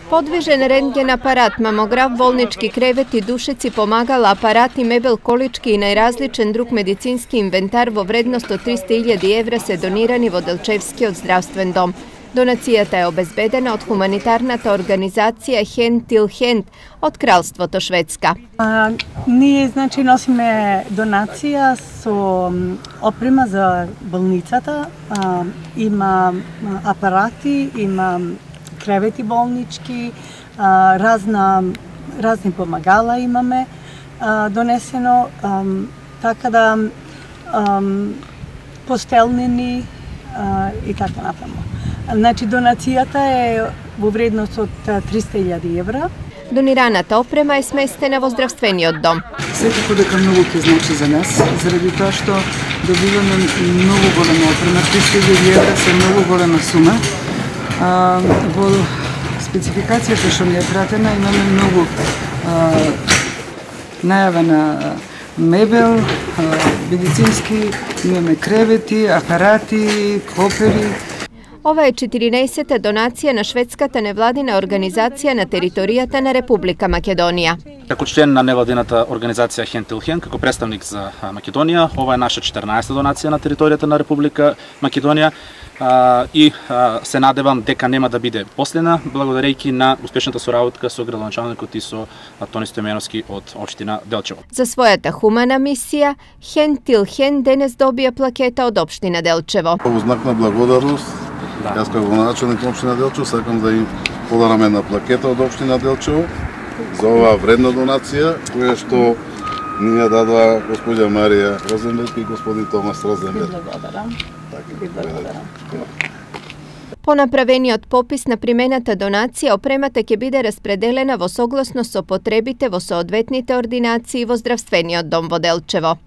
Podvižen rentgen aparat, mamograf, bolnički kreveti, dušeci, pomagala, aparati, mebel, količki i najrazličen drug medicinski inventar vo vrednost od 300.000 evra se donirani Vodelčevski od zdravstven dom. Donacijata je obezbedena od humanitarnata organizacija Hand till Hand od Kralstvo Švedska. Ние носиме донација со опрема за болницата, има апарати, има кревети болнички, разни помагала имаме донесено, така да постелнени и така натаму. Значи, донацијата е во вредност од 300.000 евра. Doniraната oprema je smestena во zdravstveniот dom. Секако дека многу ќе значи за нас, заради тоа што добиваме многу голема опрема. 300.000 евра се многу голема сума. Во спецификацијата што ни е пратена имаме многу најавена мебел, медицински, имаме кревети, апарати, копери. Ова е 14. donacija na švedskата невладина организација на територијата на Република Македонија. Како член на невладината организација Hand till Hand, како представник за Македонија, ова е наша 14. донација на територијата на Република Македонија и се надевам дека нема да биде последна, благодарејќи на успешната соработка со градоначалникот и со Тони Стојменовски од општина Делчево. За својата хумана мисија, Hand till Hand денес добија плакета од општина Делчево. Во знак на благодарност, јас како градоначалник на општина Делчево сакам да им подарам една плакета од општина Делчево за оваа вредна донација, која што ни ја дадоа господја Марија Розенберг и господин Томас Розенберг. По направениот попис на примената донација, опремата ќе биде распределена во согласно со потребите во соодветните ординации во здравствениот дом во Делчево.